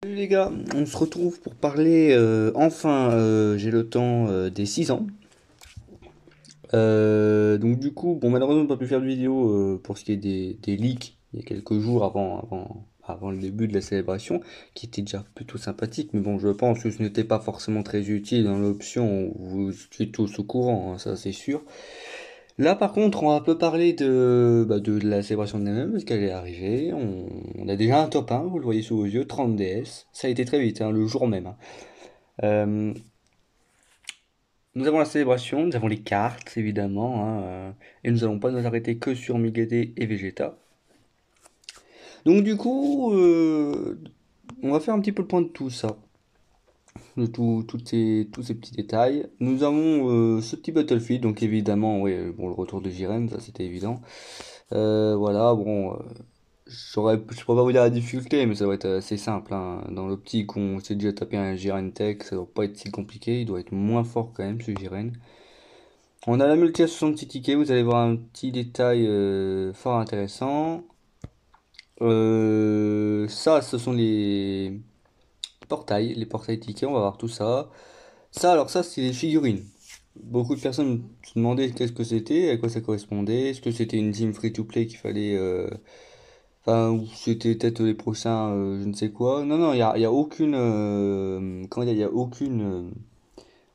Salut les gars, on se retrouve pour parler enfin, j'ai le temps des 6 ans. Donc du coup, bon malheureusement on n'a pas pu faire de vidéo pour ce qui est des leaks il y a quelques jours avant le début de la célébration, qui était déjà plutôt sympathique, mais bon je pense que ce n'était pas forcément très utile dans l'option où vous étiez tous au courant, hein, ça c'est sûr. Là par contre on va un peu parler de la célébration de elle-même, parce qu'elle est arrivée, on a déjà un top 1, vous le voyez sous vos yeux, 30 DS, ça a été très vite, hein, le jour même, hein. Euh, Nous avons la célébration, nous avons les cartes évidemment, hein, et nous allons pas nous arrêter que sur Migadé et Vegeta. Donc du coup, on va faire un petit peu le point de tout ça, de tous ces petits détails. Nous avons ce petit Battlefield, donc évidemment, oui, bon, le retour de Jiren, ça c'était évident. Voilà, bon, je pourrais pas vous dire la difficulté, mais ça doit être assez simple, hein. Dans l'optique, on s'est déjà tapé un Jiren Tech, ça doit pas être si compliqué, il doit être moins fort quand même ce Jiren. On a la multi à 66 tickets, vous allez voir un petit détail fort intéressant. Ça, ce sont les portails tickets, on va voir tout ça. Ça, alors ça, c'est les figurines. Beaucoup de personnes se demandaient qu'est-ce que c'était, à quoi ça correspondait, est-ce que c'était une team free-to-play qu'il fallait... Enfin, ou c'était peut-être les prochains, je ne sais quoi. Non, non, il y a aucune... comment dire, il y a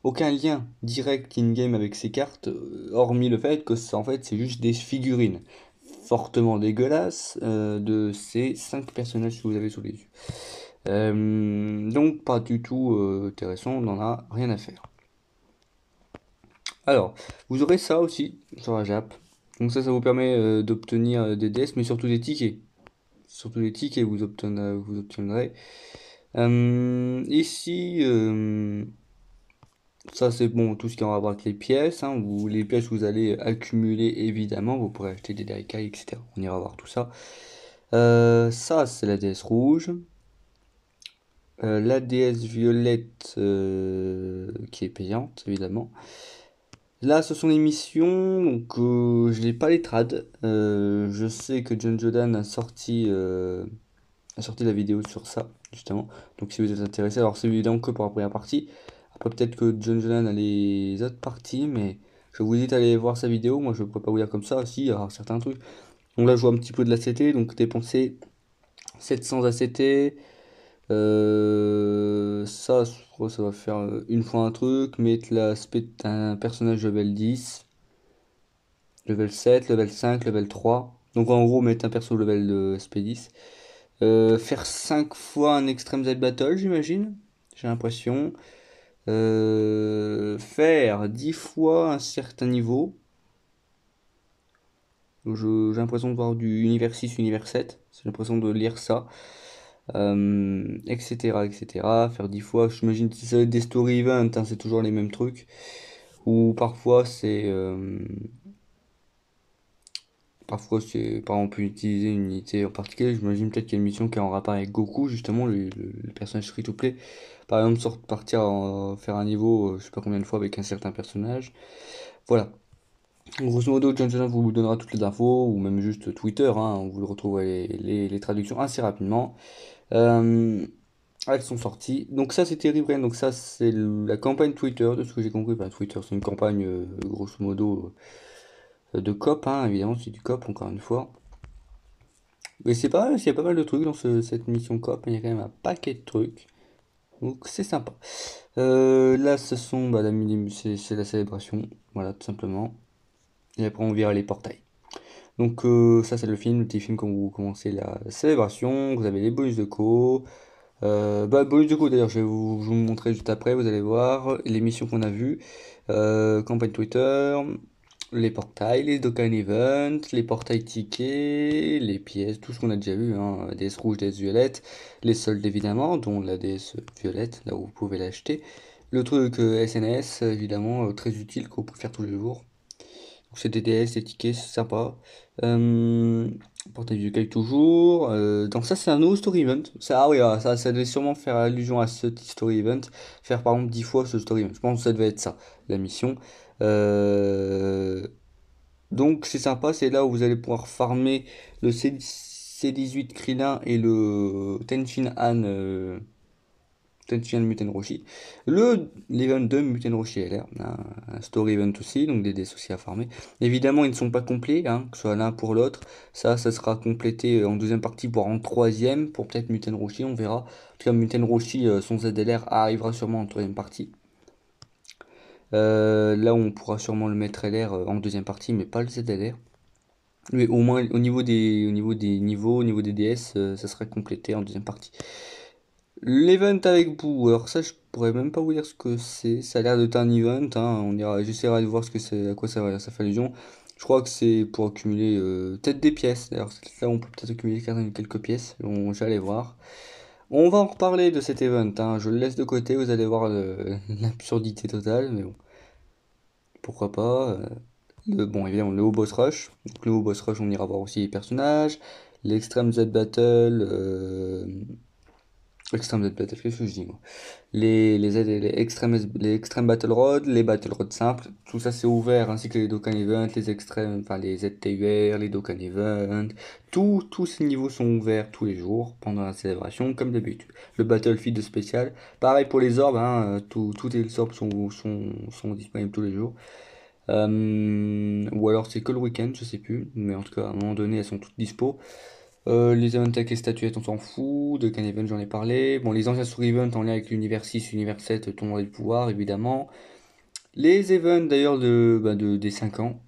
aucun lien direct in-game avec ces cartes, hormis le fait que en fait c'est juste des figurines fortement dégueulasses de ces 5 personnages que vous avez sous les yeux. Donc pas du tout intéressant, on n'en a rien à faire. Alors, vous aurez ça aussi sur la Jap. Donc ça vous permet d'obtenir des DS, mais surtout des tickets. Surtout des tickets vous obtiendrez. Ici, ça c'est bon, tout ce qui est en rapport avec les pièces, hein, ou les pièces que vous allez accumuler évidemment, vous pourrez acheter des daikai, etc. On ira voir tout ça. Ça c'est la déesse rouge. La déesse violette qui est payante évidemment. Là ce sont les missions, donc je n'ai pas les trades. Je sais que John Jordan a sorti la vidéo sur ça, justement. Donc si vous êtes intéressé, alors c'est évidemment que pour la première partie. Après peut-être que John Jonan a les autres parties, mais je vous invite à aller voir sa vidéo. Moi je ne pourrais pas vous dire comme ça, si, il y a certains trucs. Donc là je vois un petit peu de l'ACT, donc dépenser 700 ACT. Ça, je crois que ça va faire une fois un truc, mettre l'aspect d'un personnage level 10, level 7, level 5, level 3. Donc en gros mettre un perso level de SP10. Faire 5 fois un Extreme Z Battle, j'imagine. J'ai l'impression. Faire 10 fois un certain niveau. J'ai l'impression de voir du Univers 6, Univers 7. J'ai l'impression de lire ça. Etc. etc. Faire 10 fois. J'imagine que ça va être des story events, hein, c'est toujours les mêmes trucs. Ou parfois c'est. Parfois, c'est par exemple utiliser une unité en particulier. J'imagine peut-être qu'il y a une mission qui est en rapport avec Goku, justement, le personnage free-to-play. Par exemple, faire un niveau, je sais pas combien de fois avec un certain personnage. Voilà. Grosso modo, John Jonas vous donnera toutes les infos, ou même juste Twitter, hein, on vous le retrouve les traductions assez rapidement. Euh, Elles sont sorties. Donc ça, c'était Ribrain. Donc ça, c'est la campagne Twitter, de ce que j'ai compris. Bah, Twitter, c'est une campagne, grosso modo, de COP, hein, évidemment, c'est du COP, encore une fois. Mais c'est pas mal, il y a pas mal de trucs dans cette mission coop, il y a quand même un paquet de trucs. Donc c'est sympa. Là, ce sont bah, c'est la célébration, voilà, tout simplement. Et après, on verra les portails. Donc ça, c'est le petit film quand vous commencez la célébration. Vous avez les bonus de co. Bonus de co, d'ailleurs, je vais vous montrer juste après, vous allez voir les missions qu'on a vues. Campagne Twitter, les portails, les Dokkan Events, les portails tickets, les pièces, tout ce qu'on a déjà vu, hein, DS rouge, DS violette, les soldes évidemment, dont la DS violette, là où vous pouvez l'acheter. Le truc SNS, évidemment, très utile qu'on peut faire tous les jours. Donc c'est des DS, des tickets, c'est sympa. Euh, Portail du Kai toujours. Donc ça c'est un nouveau story event. Ça, ah oui, ah, ça devait sûrement faire allusion à ce petit story event. Faire par exemple 10 fois ce story event. Je pense que ça devait être ça, la mission. Euh, donc c'est sympa, c'est là où vous allez pouvoir farmer le C18 Krillin et le Tenchin Han Tenchian Muten Roshi. L'event de Muten Roshi LR, un story event aussi, donc des DS aussi à farmer. Évidemment, ils ne sont pas complets, hein, que ce soit l'un pour l'autre. Ça sera complété en deuxième partie, voire en troisième, pour peut-être Muten Roshi, on verra. En tout cas, Muten Roshi, son ZLR arrivera sûrement en troisième partie. Là, on pourra sûrement le mettre LR en deuxième partie, mais pas le ZLR. Mais au moins, au niveau des niveaux, au niveau des DS, ça sera complété en deuxième partie. L'event avec Boo, alors ça je pourrais même pas vous dire ce que c'est, ça a l'air d'être un event, hein. J'essaierai de voir ce que c'est, à quoi ça fait allusion. Je crois que c'est pour accumuler peut-être des pièces, d'ailleurs là on peut peut-être accumuler quelques pièces, j'allais voir. On va en reparler de cet event, hein. Je le laisse de côté, vous allez voir l'absurdité totale, mais bon, pourquoi pas. Bon évidemment le haut boss rush, donc le haut boss rush on ira voir aussi les personnages, l'extreme Z Battle, Extreme Death Battle, qu'est-ce que je dis moi? Les extrêmes Battle Road, les Battle Road simples, tout ça c'est ouvert, ainsi que les Dokkan Event, les extrêmes, enfin les ZTUR, les Dokkan Event, tous ces niveaux sont ouverts tous les jours pendant la célébration, comme d'habitude. Le Battlefield spécial, pareil pour les orbes, hein, tous les orbes sont disponibles tous les jours. Ou alors c'est que le week-end, je sais plus, mais en tout cas à un moment donné elles sont toutes dispo. Les events avec les statuettes, on s'en fout. De Can Event, j'en ai parlé. Bon, les anciens Story Events en lien avec l'univers 6, univers 7, tournoi du pouvoir, évidemment. Les events d'ailleurs des 5 ans,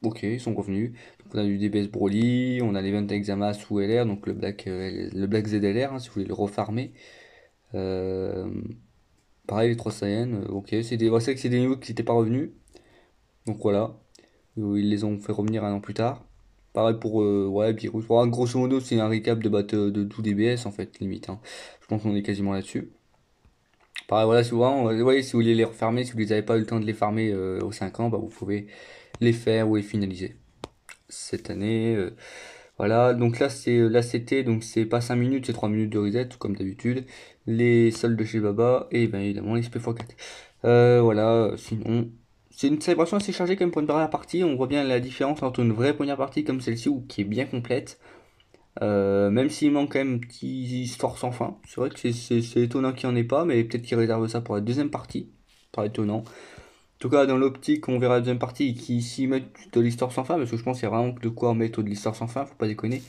ok, ils sont revenus. Donc, on a eu DBS Broly, on a l'event avec Zamasu ou LR, donc le Black ZLR, hein, si vous voulez le refarmer. Euh, Pareil, les 3 Saiyans, ok, c'est que c'est des niveaux qui n'étaient pas revenus. Donc voilà. Ils les ont fait revenir un an plus tard. Pareil pour ouais, Beerus. Bon, grosso modo, c'est un recap de tout DBS en fait, limite, hein. Je pense qu'on est quasiment là-dessus. Pareil, voilà, souvent, ouais, si vous voulez les refarmer, si vous n'avez pas eu le temps de les farmer aux 5 ans, bah, vous pouvez les faire ou les finaliser. Cette année, voilà. Donc là c'était, donc c'est pas 5 minutes, c'est 3 minutes de reset, comme d'habitude. Les soldes de chez Baba et bien évidemment les SP4. Voilà, sinon. C'est une célébration assez chargée quand même pour une première partie. On voit bien la différence entre une vraie première partie comme celle-ci ou qui est bien complète. Même s'il manque quand même un petit histoire sans fin. C'est vrai que c'est étonnant qu'il n'y en ait pas, mais peut-être qu'ils réservent ça pour la deuxième partie. Pas étonnant. En tout cas, dans l'optique, on verra la deuxième partie qui s'y mettent de l'histoire sans fin, parce que je pense qu'il y a vraiment de quoi mettre de l'histoire sans fin, faut pas déconner.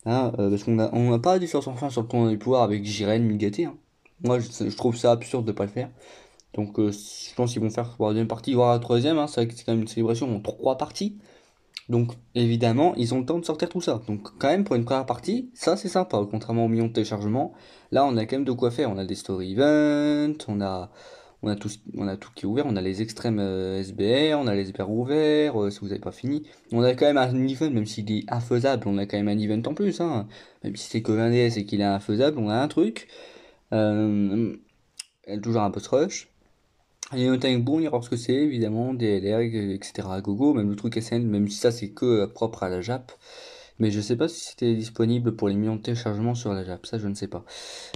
Hein, parce qu'on a pas d'histoire sans fin sur le tournoi du pouvoir avec Jiren, Migate, hein. Moi, je trouve ça absurde de pas le faire. Donc, je pense qu'ils vont faire pour la deuxième partie, voire la troisième, hein. C'est vrai que c'est quand même une célébration en 3 parties. Donc, évidemment, ils ont le temps de sortir tout ça. Donc, quand même, pour une première partie, ça c'est sympa. Contrairement aux millions de téléchargements, là, on a quand même de quoi faire. On a des story events, on a tout qui est ouvert. On a les extrêmes SBR, on a les SBR ouverts, si vous n'avez pas fini. On a quand même un event, même s'il est infaisable, on a quand même un event en plus, hein. Même si c'est que 20 DS et qu'il est infaisable, on a un truc. Euh, Toujours un boss rush. Et un tank bon, on ira voir ce que c'est, évidemment, DLR, etc. Gogo, même le truc SN, même si ça c'est que propre à la Jap. Mais je sais pas si c'était disponible pour les millions de téléchargements sur la Jap, ça je ne sais pas.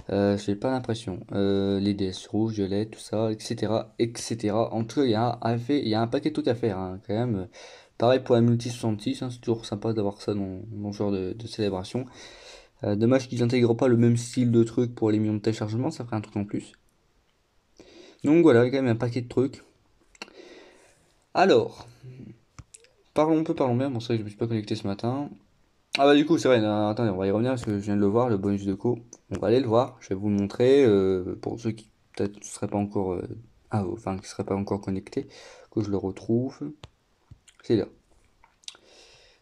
J'ai pas l'impression. Les DS rouges, violettes, tout ça, etc. etc. En tout cas, il y a un paquet de trucs à faire, hein, quand même. Pareil pour la Multi 66, hein, c'est toujours sympa d'avoir ça dans ce genre de célébration. Dommage qu'ils n'intègrent pas le même style de truc pour les millions de téléchargements, ça ferait un truc en plus. Donc voilà, il y a quand même un paquet de trucs. Alors, parlons bien, bon ça je me suis pas connecté ce matin. Ah bah du coup c'est vrai, attendez, on va y revenir parce que je viens de le voir, le bonus de co. On va aller le voir, je vais vous le montrer, pour ceux qui peut-être ne seraient pas encore, enfin qui seraient pas encore connectés, que je le retrouve. C'est là.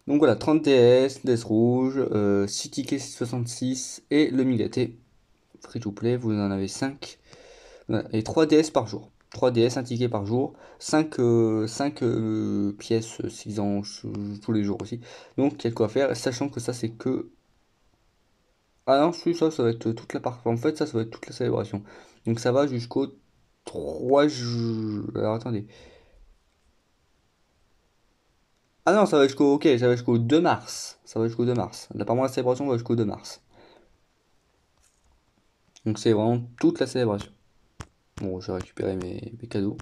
Donc voilà, 30 DS, DS rouge, 6 tickets 66 et le Migaté. Free to play, vous en avez 5. Voilà, et 3 DS par jour. 3 DS, un ticket par jour. 5 pièces s'ils en tous les jours aussi. Donc il y a de quoi faire, sachant que ça c'est que... Ah non, si, ça va être toute la partie. En fait, ça va être toute la célébration. Donc ça va jusqu'au 3 juin. Alors attendez. Ah non, ça va jusqu'au. Ok, ça va jusqu'au 2 mars. Ça va jusqu'au 2 mars. Apparemment, la célébration va jusqu'au 2 mars. Donc c'est vraiment toute la célébration. Bon, je vais récupérer mes cadeaux.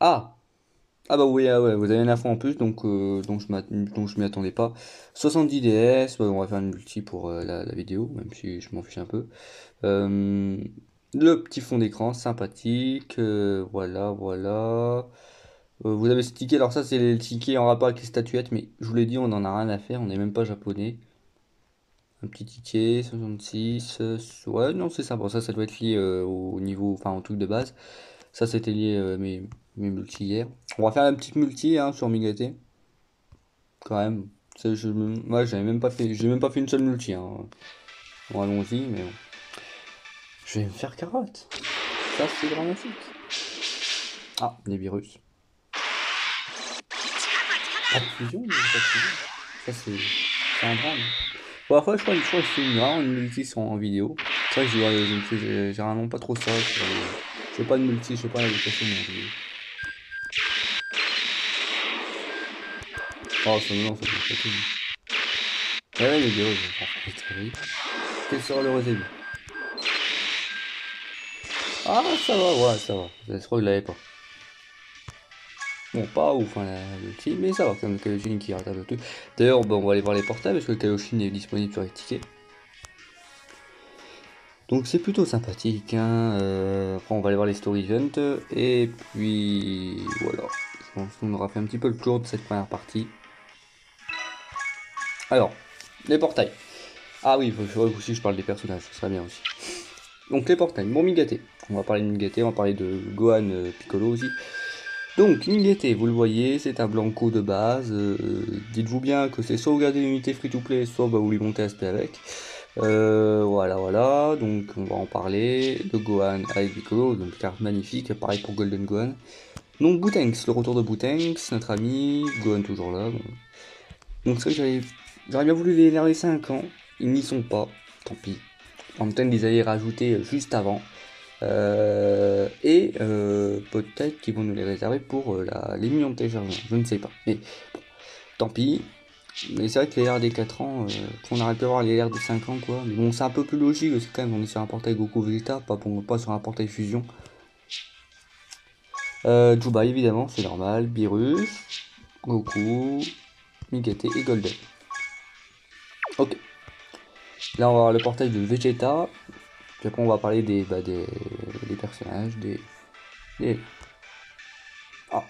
Ah! Ah bah oui, ah ouais, vous avez une info en plus, donc je m'y attendais pas. 70 DS, ouais, on va faire une multi pour la vidéo, même si je m'en fiche un peu. Euh, le petit fond d'écran, sympathique, voilà, voilà. Vous avez ce ticket, alors ça c'est les tickets en rapport avec les statuettes, mais je vous l'ai dit, on en a rien à faire, on n'est même pas japonais. Un petit ticket, 66, ouais, non, c'est ça, bon, ça doit être lié au niveau, enfin au truc de base. Ça, c'était lié mes multi hier. On va faire la petite multi hein, sur Migaté, quand même. Moi, j'ai même pas fait une seule multi. Hein. Bon, allons-y, mais bon. Je vais me faire carotte. Ça, c'est dramatique. Ah, des virus. Pas de fusion, mais pas de fusion. Ça, c'est un drame. Bon, après, je crois que je fais vraiment une multi en vidéo. C'est vrai que j'ai vraiment pas trop ça. Je fais pas de multi, je fais pas l'application en vidéo. Oh, ça non, ça fait pas tout. Ouais, les virus, je vais faire très vite. Quel sera le début? Ah, ça va, ouais, ça va. Je crois que je l'avais pas. Bon, pas ouf, hein, le petit, mais ça va, comme le Kaioshin qui rattrape le truc. D'ailleurs, bon, on va aller voir les portables, parce que le Kaioshin est disponible sur les tickets. Donc c'est plutôt sympathique, hein. Après, on va aller voir les story events, et puis voilà. Je pense qu'on aura fait un petit peu le tour de cette première partie. Alors, les portails. Ah oui, il faudrait aussi que je parle des personnages, ça serait bien aussi. Donc les portails, bon Migaté. On va parler de Migaté, on va parler de Gohan Piccolo aussi. Donc, Mingete, vous le voyez, c'est un Blanco de base. Dites-vous bien que c'est soit vous gardez l'unité free-to-play, soit bah, vous lui montez SP avec. Voilà, voilà. Donc, on va en parler. Le Gohan avec Piccolo, donc carte magnifique. Pareil pour Golden Gohan. Donc, Bootenks, le retour de Bootenks, notre ami. Gohan toujours là. Bon. Donc, c'est vrai que j'aurais bien voulu les nerfs 5 ans. Ils n'y sont pas. Tant pis. En même temps, ils les avaient rajoutés juste avant. Peut-être qu'ils vont nous les réserver pour les millions de téléchargements, je ne sais pas. Mais bon, tant pis. Mais c'est vrai que les LR des 4 ans, qu'on aurait pu avoir les LR des 5 ans, quoi. Mais bon, c'est un peu plus logique, parce que quand même, on est sur un portail Goku Vegeta, pas sur un portail Fusion. Juba, évidemment, c'est normal. Beerus, Goku, Migate et Golden. Ok. Là, on va avoir le portail de Vegeta. Puis après, on va parler des personnages, des... Ah,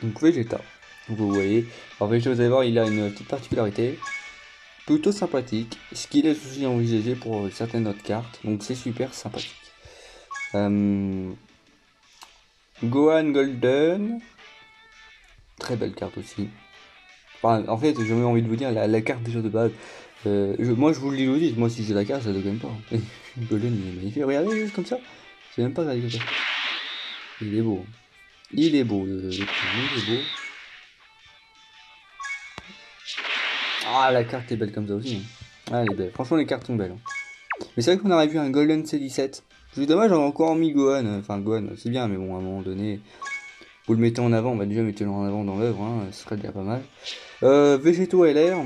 donc Vegeta, vous voyez. Alors Vegeta, vous allez voir, il a une petite particularité, plutôt sympathique, ce qu'il est aussi envisagé pour certaines autres cartes, donc c'est super sympathique. Gohan Golden, très belle carte aussi. Enfin, en fait, j'ai même envie de vous dire, la carte déjà de base, moi je vous le dis aussi, moi si j'ai la carte, ça ne gagne pas. Golden il est magnifique, regardez juste comme ça, c'est même pas regardé comme ça. Il est beau. Il est beau, il est beau. Ah, la carte est belle comme ça aussi. Hein. Ah, elle est belle. Franchement, les cartes sont belles. Hein. Mais c'est vrai qu'on aurait vu un Golden C17. C'est dommage, j'aurais encore mis Gohan. Enfin, Gohan, c'est bien, mais bon, à un moment donné, vous le mettez en avant. Bah, déjà, mettez-le en avant dans l'œuvre, hein, ce serait déjà pas mal. Végétaux LR.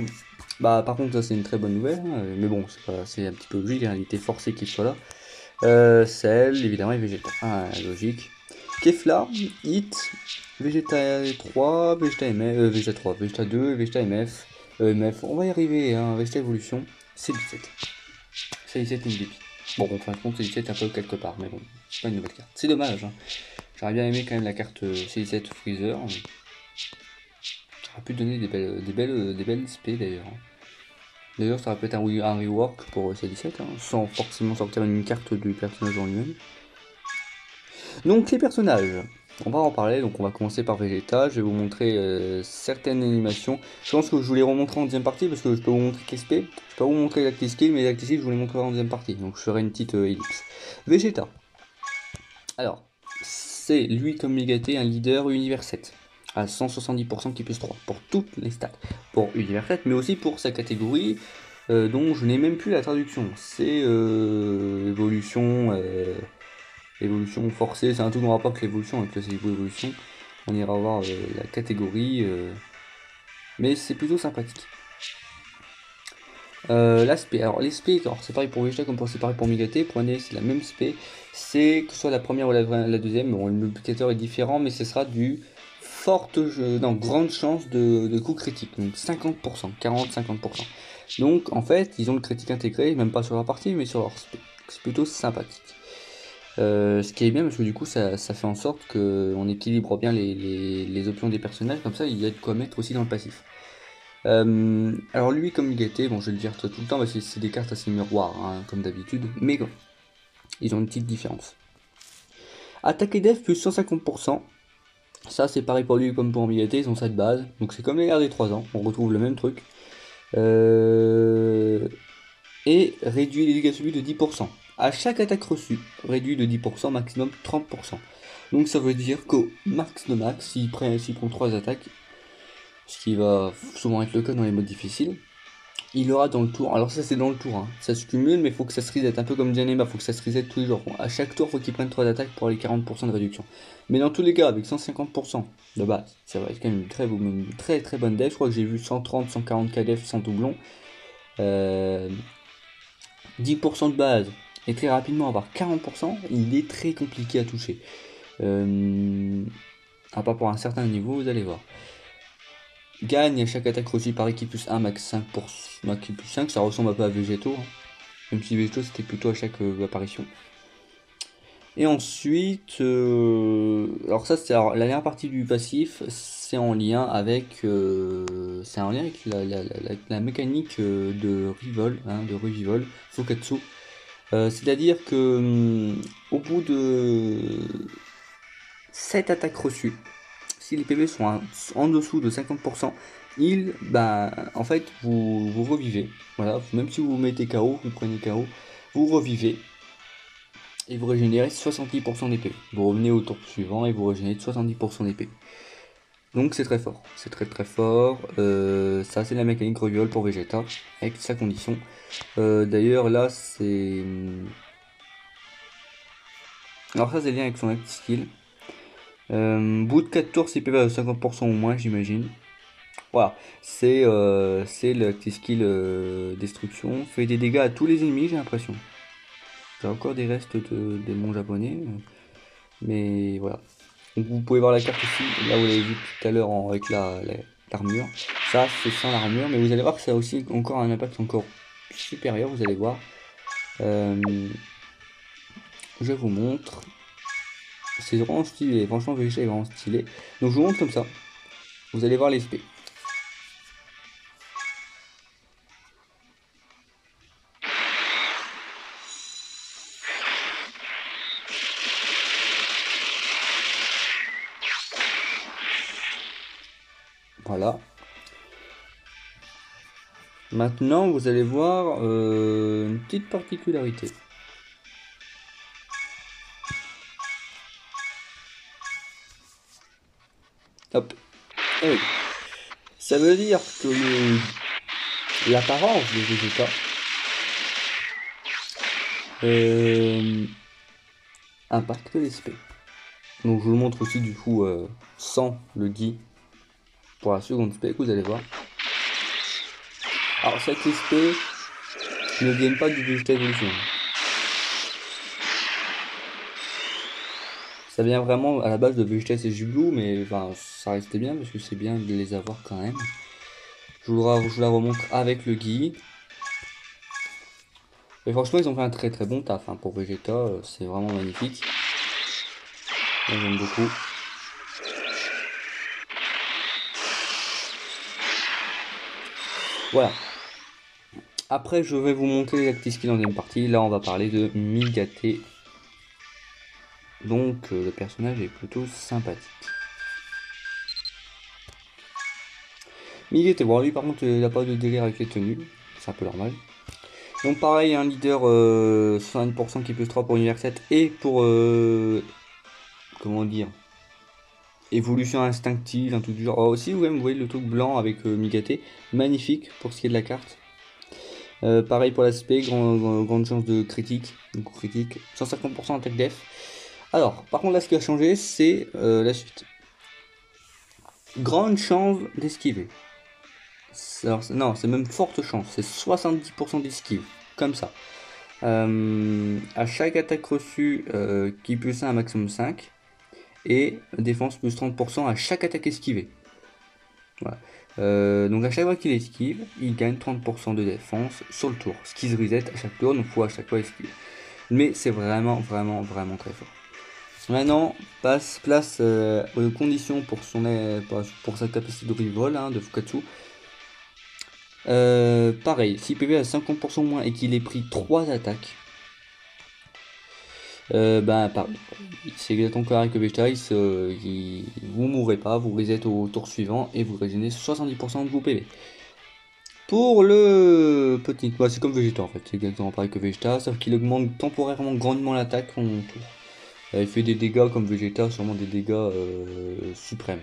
Bah, par contre, ça, c'est une très bonne nouvelle. Hein, mais bon, c'est un petit peu logique. Hein, il était forcé qu'il soit là. Cell, évidemment, et Vegeta. Ah, logique. Kefla, Hit, Vegeta 3, Vegeta MF, Vegeta 3, Vegeta 2, Vegeta MF, MF, on va y arriver, hein, Vegeta Evolution, C17. C17 une dépit. Bon, enfin, je compte C17 un peu quelque part, mais bon, c'est pas une nouvelle carte. C'est dommage, hein. J'aurais bien aimé quand même la carte C17 Freezer. Ça aurait pu donner des belles SP d'ailleurs. D'ailleurs, ça aurait pu être un rework pour C17, hein, sans forcément sortir une carte du personnage en lui-même. Donc les personnages, on va en parler, donc on va commencer par Vegeta, je vais vous montrer certaines animations. Je pense que je vous les remontrerai en deuxième partie parce que je peux vous montrer qu'SP, je peux pas vous montrer l'Active Skill, mais l'Active Skill je vous les montrerai en deuxième partie, donc je ferai une petite ellipse. Vegeta, alors, c'est lui comme Megaté un leader univers 7, à 170% qui plus 3, pour toutes les stats, pour univers 7, mais aussi pour sa catégorie, dont je n'ai même plus la traduction, c'est évolution... Évolution forcée, c'est un tout en rapport avec l'évolution, avec le niveau évolution. On ira voir la catégorie, mais c'est plutôt sympathique. L'aspect, alors les spé, alors c'est pareil pour Vegeta comme c'est pareil pour Migaté, prenez c'est la même spé, c'est que ce soit la première ou la deuxième, bon, le multiplicateur est différent, mais ce sera du grande chance de coup critique, donc 50%, 40-50%. Donc en fait, ils ont le critique intégré, même pas sur leur partie, mais sur leur spé. C'est plutôt sympathique. Ce qui est bien parce que du coup ça fait en sorte qu'on équilibre bien les options des personnages, comme ça il y a de quoi mettre aussi dans le passif. Alors lui comme Migaté, bon je vais le dire tout le temps parce que c'est des cartes assez miroirs hein, comme d'habitude, mais bon, ils ont une petite différence. Attaque et def plus 150%, ça c'est pareil pour lui comme pour Migaté, ils ont ça de base, donc c'est comme les RD 3 ans, on retrouve le même truc. Et réduit les dégâts subis de 10%. À chaque attaque reçue, réduit de 10%, maximum 30%. Donc ça veut dire qu'au max de max, s'il prend 3 attaques, ce qui va souvent être le cas dans les modes difficiles, il aura dans le tour, alors ça c'est dans le tour, hein. Ça se cumule mais il faut que ça se reset, un peu comme Dianema, il faut que ça se reset tous les jours. À chaque tour, il faut qu'il prenne 3 attaques pour les 40% de réduction. Mais dans tous les cas, avec 150% de base, ça va être quand même une très bonne def. Je crois que j'ai vu 130, 140 KDF sans doublon. 10% de base et très rapidement avoir 40%, il est très compliqué à toucher. À part pour un certain niveau, vous allez voir. Gagne à chaque attaque reçue par équipe plus 1, max 5%, max plus 5, ça ressemble un peu à Végéto, hein. Même si Végéto c'était plutôt à chaque apparition. Et ensuite, alors ça c'est la dernière partie du passif, c'est en lien avec, la mécanique de Revol, hein, de Revivol, Fukatsu. C'est-à-dire que au bout de 7 attaques reçues, si les PV sont en dessous de 50%, en fait, vous revivez. Voilà, même si vous mettez KO, vous prenez KO, vous revivez et vous régénérez 70% des PV. Vous revenez au tour suivant et vous régénérez 70% des PV. Donc c'est très fort, c'est très fort. Ça c'est la mécanique reviol pour Vegeta avec sa condition. D'ailleurs là c'est... Alors ça c'est lié avec son active skill. Bout de 4 tours, c'est PV à 50% ou moins, j'imagine. Voilà, c'est le active skill destruction. Fait des dégâts à tous les ennemis, j'ai l'impression. J'ai encore des restes de démons japonais. Mais voilà. Donc vous pouvez voir la carte ici, là vous l'avez vu tout à l'heure avec l'armure. Ça c'est sans l'armure, mais vous allez voir que ça a aussi encore un impact encore supérieur, vous allez voir. Je vous montre. C'est vraiment stylé, franchement Vegeta est vraiment stylé. Donc je vous montre comme ça. Vous allez voir les spé. Voilà. Maintenant, vous allez voir une petite particularité. Hop. Eh oui. Ça veut dire que l'apparence de Vegeta impacte les spé. Donc je vous le montre aussi du coup sans le Guy pour la seconde spé que vous allez voir. Alors cette spé ne viennent pas du Vegeta Evolution. Ça vient vraiment à la base de Vegeta et Blue, mais enfin, ça restait bien parce que c'est bien de les avoir quand même. Je vous la remontre avec le Guy. Et franchement, ils ont fait un très bon taf hein, pour Vegeta, c'est vraiment magnifique. Moi, j'aime beaucoup. Voilà. Après, je vais vous montrer les active skills en deuxième partie. Là, on va parler de Migaté. Donc, le personnage est plutôt sympathique. Migaté, bon, lui, par contre, il n'a pas de délire avec les tenues. C'est un peu normal. Donc, pareil, un leader 60% qui plus 3 pour univers 7 et pour... comment dire, évolution instinctive, un truc du genre. Oh, aussi, vous voyez le truc blanc avec Migaté. Magnifique pour ce qui est de la carte. Pareil pour l'aspect, grande chance de critique, donc critique, 150% attaque def. Alors, par contre là ce qui a changé, c'est la suite. Grande chance d'esquiver. Alors, non, c'est même forte chance, c'est 70% d'esquive, comme ça. À chaque attaque reçue, qui plus 1 à maximum 5, et défense plus 30% à chaque attaque esquivée. Voilà. Donc à chaque fois qu'il esquive, il gagne 30% de défense sur le tour, ce qui se reset à chaque tour, donc il faut à chaque fois esquiver. Mais c'est vraiment très fort. Maintenant, place aux conditions pour sa capacité de reroll, hein, de Fukatsu. Pareil, si PV a 50% moins et qu'il ait pris 3 attaques, pareil, c'est exactement pareil que Vegeta, vous mourrez pas, vous reset au tour suivant et vous régénérez 70% de vos PV. Pour le petit, c'est comme Vegeta en fait, c'est exactement pareil que Vegeta, sauf qu'il augmente temporairement grandement l'attaque en tour. Il fait des dégâts comme Vegeta, sûrement des dégâts suprêmes.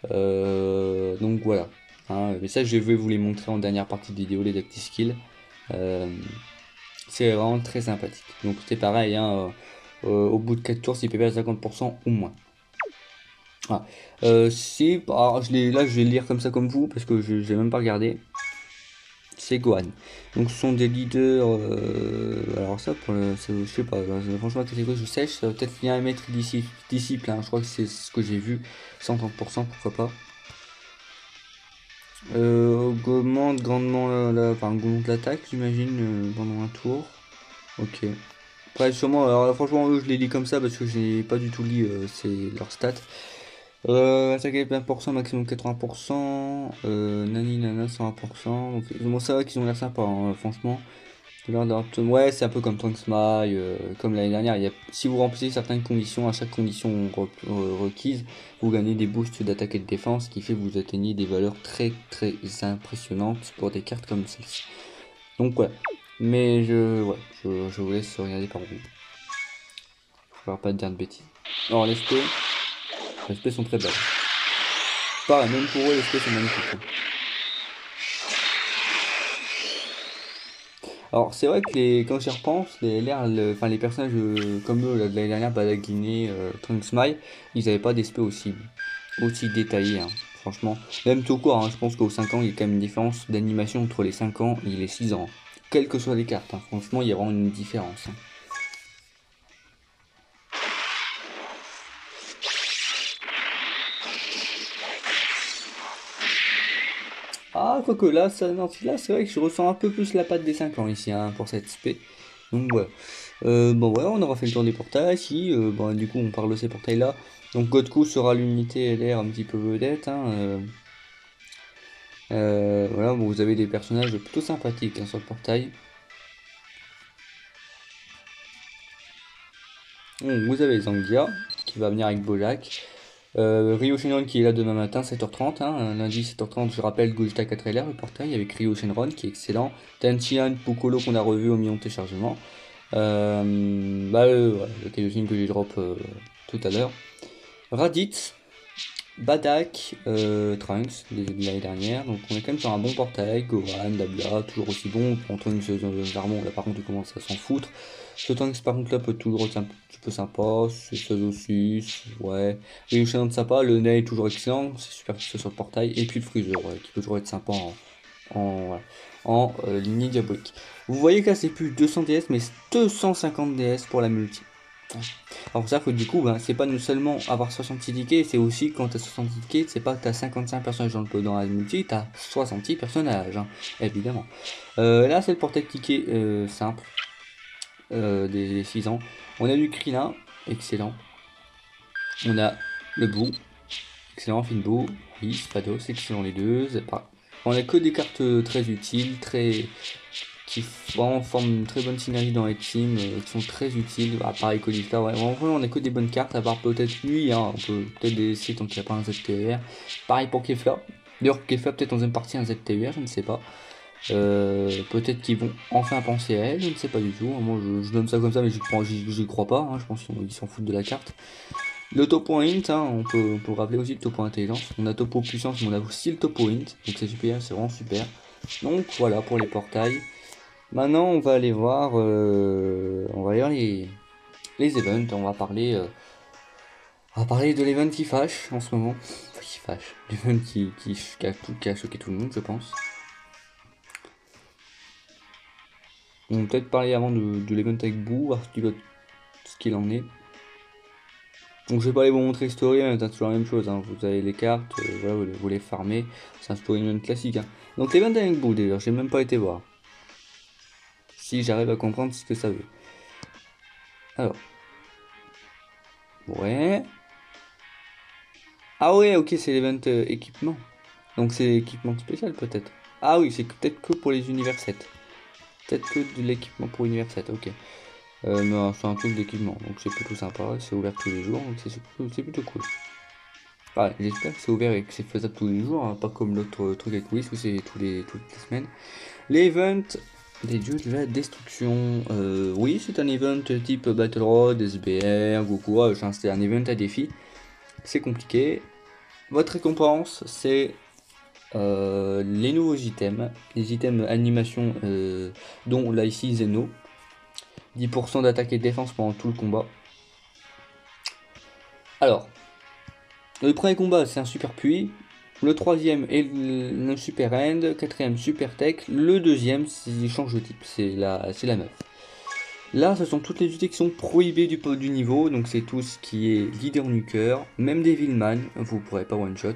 Donc voilà. Hein, mais ça, je vais vous les montrer en dernière partie de vidéo, les Dacty Skills. C'est vraiment très sympathique. Donc c'est pareil, hein, au bout de 4 tours, c'est PV à 50% ou moins. Ah. Alors, là, je vais le lire comme ça comme vous, parce que je n'ai même pas regardé. C'est Gohan. Donc ce sont des leaders. Alors ça, je sais pas. Franchement, c'est quoi je sèche. Ça va peut-être bien émettre disciple. Hein, je crois que c'est ce que j'ai vu. 130%, pourquoi pas. Augmente grandement augmente l'attaque, j'imagine, pendant un tour. Ok. Après, sûrement. Alors là, franchement, eux, je les lis comme ça parce que j'ai pas du tout lu leurs stats. Attaque avec 20%, maximum 80%, nani nana 100%. Donc, bon, ça va qu'ils ont l'air sympas, hein, franchement. Ouais, c'est un peu comme Trunks Smile, comme l'année dernière. Si vous remplissez certaines conditions, à chaque condition requise, vous gagnez des boosts d'attaque et de défense, ce qui fait que vous atteignez des valeurs très impressionnantes pour des cartes comme celle-ci. Donc ouais, mais je vous laisse regarder par vous. Je ne vais pas dire de bêtises. Alors les SP sont très belles. Pareil, même pour eux, les SP sont magnifiques. Alors c'est vrai que quand j'y repense, les personnages comme eux de l'année dernière, Badaguiné, Trunks Smile, ils n'avaient pas d'esprit aussi détaillés, hein, franchement. Même tout court, hein, je pense qu'aux 5 ans, il y a quand même une différence d'animation entre les 5 ans et les 6 ans. Quelles que soient les cartes, hein, franchement, il y a vraiment une différence. Hein. Ah, quoique là, là c'est vrai que je ressens un peu plus la patte des 5 ans ici, hein, pour cette SP. Donc ouais. Bon voilà, on aura fait le tour des portails. Si, du coup, on parle de ces portails-là. Donc Godku sera l'unité LR un petit peu vedette. Hein, voilà, bon, vous avez des personnages plutôt sympathiques, hein, sur le portail. Bon, vous avez Zangia qui va venir avec Bojack. Ryo Shenron qui est là demain matin 7h30, hein, lundi 7h30, je rappelle Gogeta 4LR, le portail avec Ryo Shenron qui est excellent. Tenchian Puccolo qu'on a revu au million de téléchargements. Voilà, le Kaioshin que j'ai drop tout à l'heure. Raditz, Badak, Trunks de l'année dernière, donc on est quand même sur un bon portail. Gohan, Dabla, toujours aussi bon. Trunks, Zarmon, là par contre il commence à s'en foutre. Ce Trunks par contre là peut toujours être un petit peu sympa, c'est 16 aussi, ouais. Le Shannon de sympa, le nez est toujours excellent, c'est super que ce soit sur le portail. Et puis le Freezer, ouais, qui peut toujours être sympa en lignée diabolique. Vous voyez que là c'est plus 200 DS mais 250 DS pour la multi. Alors c'est que du coup c'est pas nous seulement avoir 66 tickets, c'est aussi quand t'as 66 tickets, c'est pas que t'as 55 personnages dans la multi, t'as 66 personnages, hein, évidemment. Là c'est le portail ticket simple des 6 ans. On a du Krillin, excellent. On a le Boo, excellent, Finbo, oui, Spados, excellent les deux. On a que des cartes très utiles, qui vraiment forment une très bonne synergie dans les teams, qui sont très utiles, pareil Caulifla, ouais, vraiment on a que des bonnes cartes, à part peut-être lui, hein, on peut peut-être délaisser tant qu'il n'y a pas un ZTUR, pareil pour Kefla, d'ailleurs Kefla peut-être dans une partie un ZTUR, je ne sais pas, peut-être qu'ils vont enfin penser à elle, je ne sais pas du tout, moi je donne ça comme ça mais j'y crois pas, hein, je pense qu'ils s'en foutent de la carte. Le topo int, hein, on peut rappeler aussi le topo intelligence, on a topo puissance mais on a aussi le topo int, donc c'est super, c'est vraiment super. Donc voilà pour les portails. Maintenant, on va aller voir, les events. On va parler On va parler de l'event qui fâche en ce moment. Enfin, qui fâche. L'event qui a choqué tout le monde, je pense. On va peut-être parler avant de l'event avec Boo, voir ce qu'il en est. Donc je vais pas aller vous montrer story, c'est toujours la même chose, hein. Vous avez les cartes, voilà, vous les farmez, c'est un story event classique, hein. Donc l'event avec Boo d'ailleurs, j'ai même pas été voir. Si j'arrive à comprendre ce que ça veut. Alors. Ouais. Ah ouais, ok, c'est l'event équipement. Donc c'est équipement spécial peut-être. Ah oui, c'est peut-être que pour les univers 7. Peut-être que de l'équipement pour univers 7, ok. Mais c'est un truc d'équipement, donc c'est plutôt sympa, c'est ouvert tous les jours, donc c'est plutôt cool. Ah, j'espère que c'est ouvert et que c'est faisable tous les jours, hein, pas comme l'autre truc avec Wish où c'est toutes les semaines. L'event des dieux de la destruction. Oui, c'est un event type Battle Road, SBR, Goku, c'est un event à défi. C'est compliqué. Votre récompense, c'est les nouveaux items, les items animation, dont là ici Zeno. 10% d'attaque et de défense pendant tout le combat. Alors, le premier combat, c'est un super puits. Le troisième est le super end. Quatrième, super tech. Le deuxième, il change de type. C'est la meuf. Là, ce sont toutes les unités qui sont prohibées du niveau. Donc, c'est tout ce qui est leader nuker. Même des Devilman, vous pourrez pas one shot.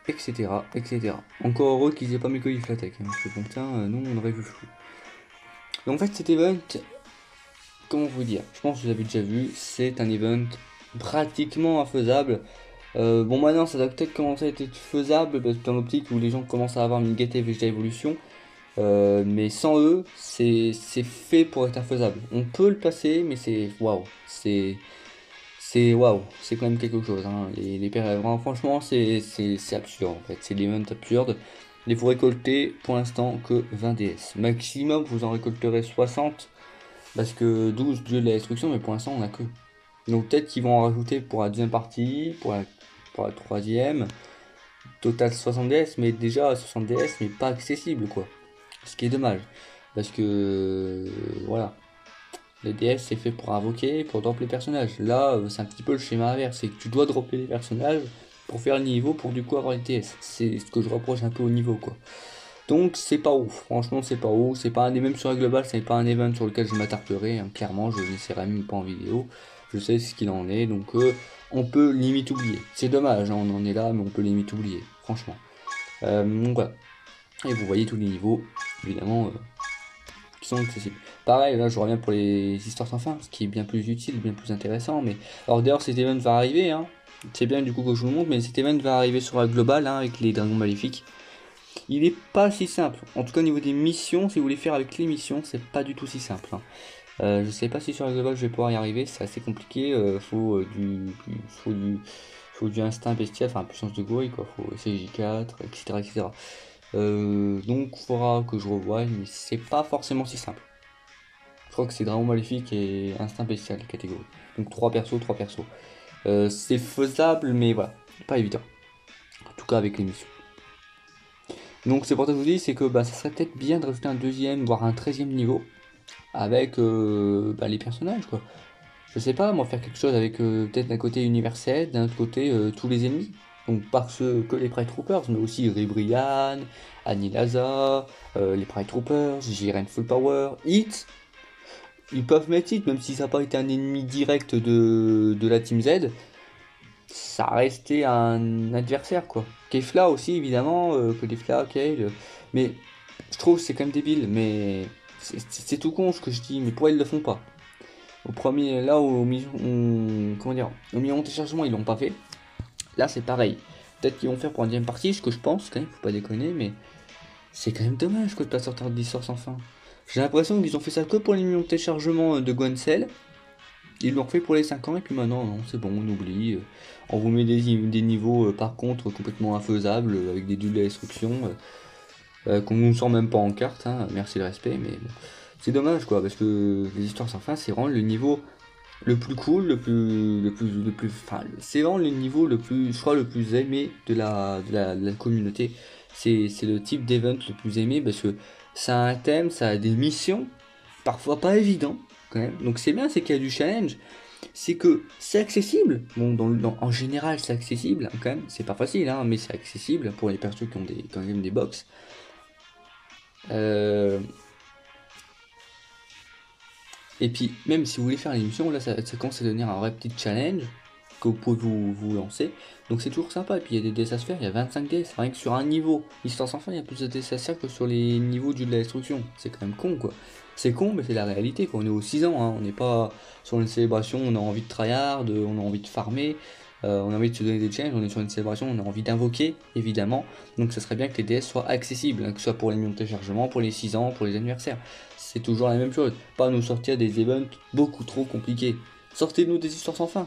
Etc. etc. Encore heureux qu'ils aient pas mis Colif l'attaque. Parce que bon, tiens, nous, on aurait vu flou. Donc, en fait, cet event, comment vous dire, je pense que vous avez déjà vu, c'est un event pratiquement infaisable. Bon, maintenant ça doit peut-être commencer à être faisable parce que dans l'optique où les gens commencent à avoir une et Vegeta Evolution, mais sans eux, c'est fait pour être infaisable. On peut le passer, mais c'est waouh, c'est waouh, c'est quand même quelque chose, hein. Franchement, c'est absurde en fait, c'est l'event absurde. Et vous récoltez pour l'instant que 20 DS. Maximum, vous en récolterez 60 parce que 12 dieux de la destruction, mais pour l'instant on a que. Donc peut-être qu'ils vont en rajouter pour la deuxième partie, pour la troisième. Total 60 DS, mais déjà 60 DS, mais pas accessible quoi. Ce qui est dommage. Parce que voilà. Les DS c'est fait pour invoquer, pour dropper les personnages. Là, c'est un petit peu le schéma inverse. C'est que tu dois dropper les personnages pour faire le niveau, pour du coup avoir les DS. C'est ce que je reproche un peu au niveau quoi. Donc c'est pas ouf, franchement c'est pas ouf, c'est pas un des mêmes sur la globale, c'est pas un event sur lequel je m'attarderai, hein. Clairement je n'essaierai même pas en vidéo, je sais ce qu'il en est, donc on peut limite oublier. C'est dommage, hein, on en est là, mais on peut limite oublier, franchement. Donc voilà, et vous voyez tous les niveaux, évidemment, qui sont accessibles. Pareil, là je reviens pour les histoires sans fin, ce qui est bien plus utile, bien plus intéressant, mais... Alors d'ailleurs cet event va arriver, hein. C'est bien du coup que je vous le montre, mais cet event va arriver sur la globale, hein, avec les dragons maléfiques. Il est pas si simple. En tout cas, au niveau des missions, si vous voulez faire avec les missions, c'est pas du tout si simple, hein. Je sais pas si sur la globale je vais pouvoir y arriver, c'est assez compliqué. Faut du instinct bestial, enfin puissance de gorille, quoi. Faut CJ4, etc. etc. Donc, il faudra que je revoie, mais c'est pas forcément si simple. Je crois que c'est Dragon Maléfique et instinct bestial, catégorie. Donc, 3 persos, 3 persos. C'est faisable, mais voilà, pas évident. En tout cas, avec les missions. Donc c'est pour ça que je vous dis, c'est que ça serait peut-être bien de rajouter un deuxième, voire un 13e niveau avec les personnages quoi. Je sais pas, moi faire quelque chose avec peut-être d'un côté universel, d'un autre côté tous les ennemis. Donc pas que les Pride Troopers, mais aussi Ribrian, Anilaza, les Pride Troopers, Jiren Full Power, Hit. Ils peuvent mettre Hit, même si ça n'a pas été un ennemi direct de la Team Z. Ça restait un adversaire quoi. Kefla aussi évidemment, Kefla, Kale, mais je trouve que c'est quand même débile, mais c'est tout con ce que je dis, mais pourquoi ils le font pas? Au premier, là comment dire, au million de téléchargements ils l'ont pas fait, là c'est pareil. Peut-être qu'ils vont faire pour une deuxième partie, ce que je pense quand même, faut pas déconner, mais c'est quand même dommage quoi de pas sortir d'histoire sans fin. J'ai l'impression qu'ils ont fait ça que pour les millions de téléchargements de Goncel. Ils l'ont refait pour les 5 ans et puis maintenant, non, c'est bon, on oublie. On vous met des niveaux par contre complètement infaisables avec des duels de destruction qu'on nous sort même pas en carte, hein, merci le respect, mais bon. C'est dommage quoi, parce que les histoires sans fin, c'est vraiment le niveau le plus cool, enfin, c'est vraiment le niveau le plus, je crois, le plus aimé de la communauté. C'est le type d'event le plus aimé parce que ça a un thème, ça a des missions, parfois pas évident quand même. Donc c'est bien, c'est qu'il y a du challenge. c'est que c'est accessible. Bon, en général, c'est accessible, hein, quand même. C'est pas facile, hein, mais c'est accessible pour les personnes qui ont quand même des box. Euh, et puis, même si vous voulez faire l'émission, là, ça commence à devenir un vrai petit challenge que vous pouvez vous lancer. Donc c'est toujours sympa. Et puis il y a des DS à se faire, il y a 25 DS, rien que sur un niveau. Histoire sans fin, il y a plus de DS à se faire que sur les niveaux de la destruction. C'est quand même con, quoi. C'est con, mais c'est la réalité, quoi. On est aux 6 ans, hein. On n'est pas sur une célébration, on a envie de tryhard, on a envie de farmer, on a envie de se donner des challenges, on est sur une célébration, on a envie d'invoquer, évidemment. Donc ça serait bien que les DS soient accessibles, hein, que ce soit pour les millions de téléchargements, pour les 6 ans, pour les anniversaires. C'est toujours la même chose. Pas nous sortir des events beaucoup trop compliqués. Sortez-nous des histoires sans fin.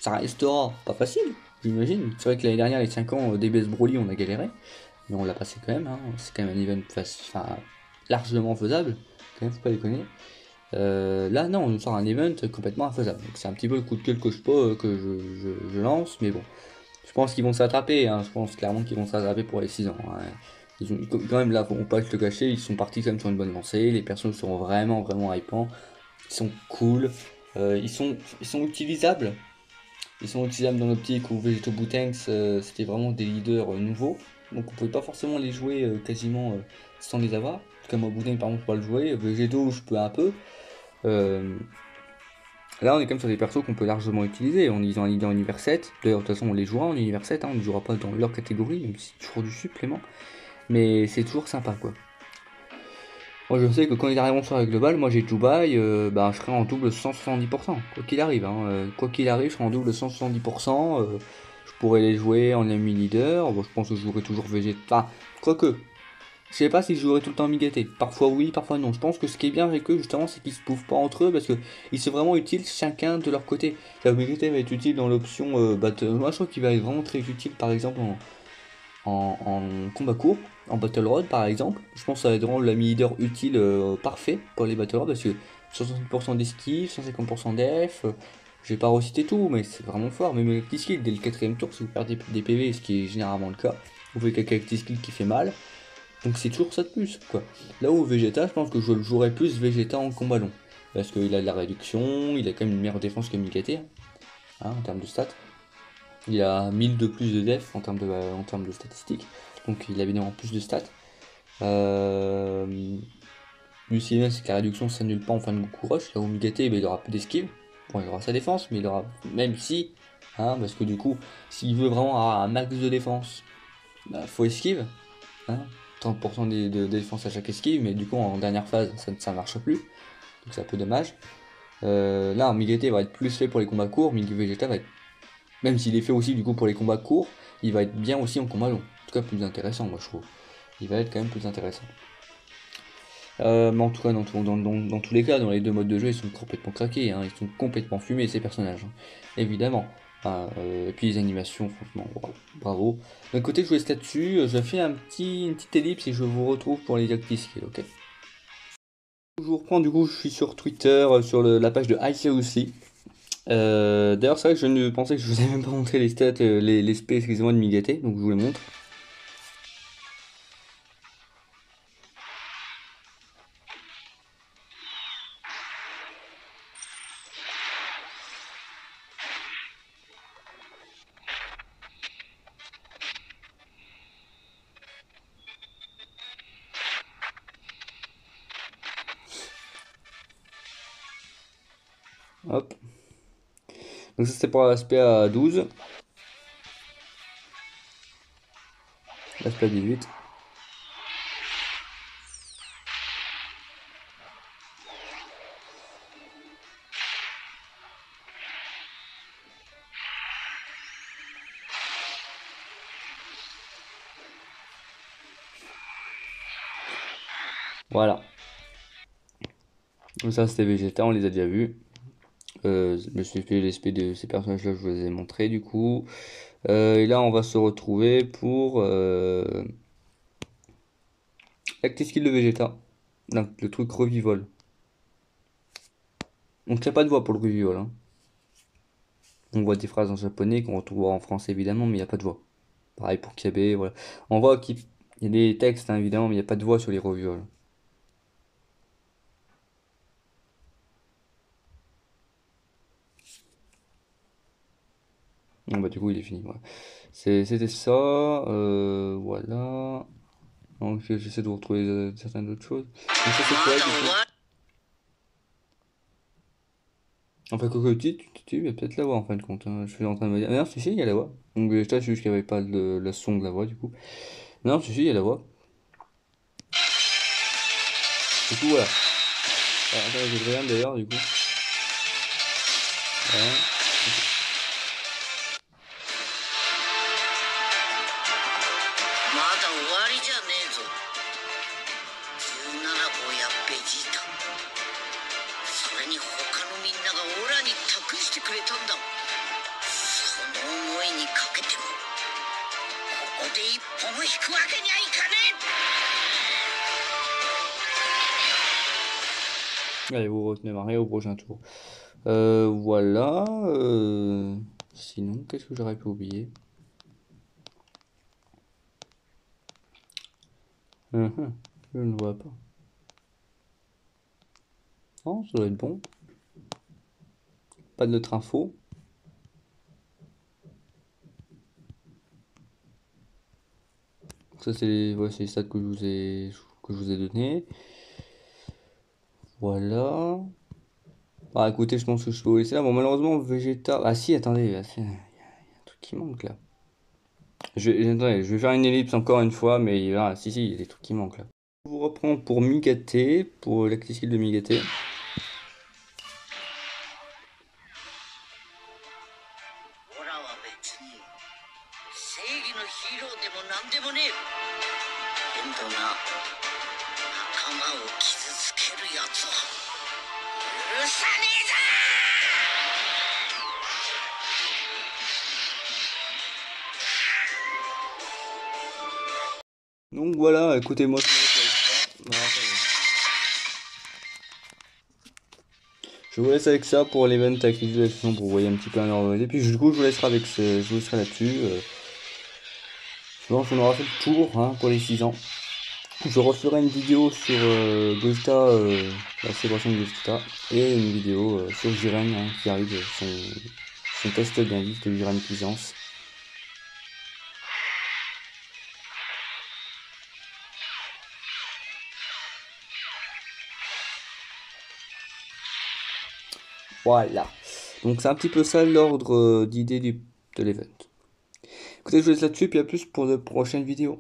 Ça restera pas facile, j'imagine. C'est vrai que l'année dernière, les 5 ans d'EBS Broly, on a galéré. Mais on l'a passé quand même. Hein. C'est quand même un event largement faisable. Quand même, faut pas déconner. Là, non, on nous sort un event complètement infaisable. Donc c'est un petit peu le coup de gueule que je lance. Mais bon, je pense qu'ils vont s'attraper. Hein. Je pense clairement qu'ils vont s'attraper pour les 6 ans. Hein. Ils ont, quand même, là, on peut pas se le cacher. Ils sont partis quand même sur une bonne lancée. Les personnages sont vraiment, vraiment hypants. Ils sont cool. Ils sont utilisables. Ils sont utilisables dans l'optique où Vegeto Boutanks c'était vraiment des leaders nouveaux. Donc on pouvait pas forcément les jouer quasiment sans les avoir. En tout cas moi Boutank par exemple je peux pas le jouer. Vegeto je peux un peu. Euh, Là on est quand même sur des persos qu'on peut largement utiliser. Ils ont un leader univers 7. D'ailleurs de toute façon on les jouera en univers 7, hein. On ne jouera pas dans leur catégorie, même si c'est toujours du supplément. Mais c'est toujours sympa quoi. Moi je sais que quand ils arriveront sur la globale, moi j'ai Dubaï, bah, je serai en double 170%, quoi qu'il arrive. Hein. Quoi qu'il arrive, je serai en double 170%. Je pourrais les jouer en ami leader. Bon, je pense que je jouerai toujours Vegeta. Enfin, quoique, je sais pas si je jouerai tout le temps Migaté. Parfois oui, parfois non. Je pense que ce qui est bien avec eux, justement, c'est qu'ils se bouffent pas entre eux parce que ils sont vraiment utiles chacun de leur côté. Migaté va être utile dans l'option battle. Moi je trouve qu'il va être vraiment très utile par exemple en combat court, en Battle Road par exemple. Je pense que ça va être vraiment l'ami leader utile parfait pour les Battle Road parce que 60% d'esquive, 150% def. Je vais pas reciter tout, mais c'est vraiment fort. Même les petits skills, dès le quatrième tour, si vous perdez des PV, ce qui est généralement le cas, vous pouvez quelqu'un avec petit skill qui fait mal. Donc c'est toujours ça de plus, quoi. Là où Vegeta, je pense que je le jouerais plus Vegeta en combat long. Parce qu'il a de la réduction, il a quand même une meilleure défense que Mikate, hein, en termes de stats. Il a 1000 de plus de def en termes de statistiques. Donc il a évidemment plus de stats. Lucien, c'est que la réduction s'annule pas en fin de Goku Rush. Là où Migate, il aura peu d'esquive. Bon, il aura sa défense, mais il aura. Même si. Hein, parce que du coup, s'il veut vraiment avoir un max de défense, bah, faut esquive. Hein, 30% de défense à chaque esquive, mais du coup, en dernière phase, ça ne marche plus. Donc c'est un peu dommage. Là, Migate va être plus fait pour les combats courts, mais Vegeta va être. Même s'il est fait aussi du coup pour les combats courts, il va être bien aussi en combat long. En tout cas, plus intéressant, moi je trouve. Il va être quand même plus intéressant. Mais en tout cas, dans tous les cas, dans les deux modes de jeu, ils sont complètement craqués. Hein. Ils sont complètement fumés, ces personnages. Hein. Évidemment. Et puis les animations, franchement, bravo. D'un côté, je vous laisse là-dessus. Je fais une petite ellipse et je vous retrouve pour les active skills, ok? Je vous reprends, du coup, je suis sur Twitter, sur la page de ICOC. D'ailleurs, c'est vrai que je ne pensais que je vous avais même pas montré les stats, les SP, excusez-moi, de Migaté, donc je vous les montre. Hop. Donc ça c'était pour l'aspect à 12. L'aspect à 18. Voilà. Donc ça c'était Vegeta, on les a déjà vus. Je me suis fait l'SP de ces personnages-là, je vous les ai montrés du coup. Et là on va se retrouver pour l'active skill de Vegeta. Donc, le truc revivol. Donc il n'y a pas de voix pour le revivol. Hein. On voit des phrases en japonais qu'on retrouvera en français évidemment, mais il n'y a pas de voix. Pareil pour Kiabe, voilà. On voit qu'il y a des textes hein, évidemment, mais il n'y a pas de voix sur les revivols. Bon, bah, du coup, il est fini. Voilà. C'était ça. Voilà. Donc, j'essaie de vous retrouver certaines autres choses. Donc, ça, c'est quoi, du coup? Enfin, Cocotti, tu vas peut-être l'avoir en fin de compte, hein. Je suis en train de me dire. Ah non, si, si, il y a la voix. Donc, je c'est juste qu'il n'y avait pas le son de la voix, du coup. Non, si, si, il y a la voix. Du coup, voilà. Ah, attends, je regarde d'ailleurs, du coup. Voilà. まだ終わりじゃねえぞ。17号やベジータ、それに他のみんながオラに託してくれたんだ。その思いにかけてもここで一歩も引くわけにはいかねえ。 Allez, vous retenez marrer au prochain tour. Voilà. Sinon, qu'est-ce que j'aurais pu oublier? Je ne vois pas. Non, ça doit être bon. Pas de notre info. Ça, c'est les stats que je vous ai donné. Voilà. Ah, écoutez, je pense que je peux vous laisser là. Bon, malheureusement, Vegeta. Ah, si, attendez, il y a un truc qui manque là. Attendez, je vais faire une ellipse encore une fois, mais ah, si, il y a des trucs qui manquent là. Je vous reprends pour Migate, pour l'actiskill de Migate. オラは別に正義のヒーローでもなんでもねえ。けんどな、仲間を傷つけるやつは許さねえぞ。 Donc voilà, écoutez-moi. Je vous laisse avec ça pour l'event avec les visualisations pour vous voyez un petit peu un ordre d'idée. Puis du coup, je vous laisserai je vous laisserai là-dessus. Je pense qu'on aura fait le tour hein, pour les 6 ans. Je referai une vidéo sur Gogeta, la célébration de Gogeta, et une vidéo sur Jiren hein, qui arrive, son test d'indice de Jiren Puissance. Voilà. Donc c'est un petit peu ça l'ordre d'idée de l'event. Écoutez, je vous laisse là-dessus, puis à plus pour de prochaines vidéos.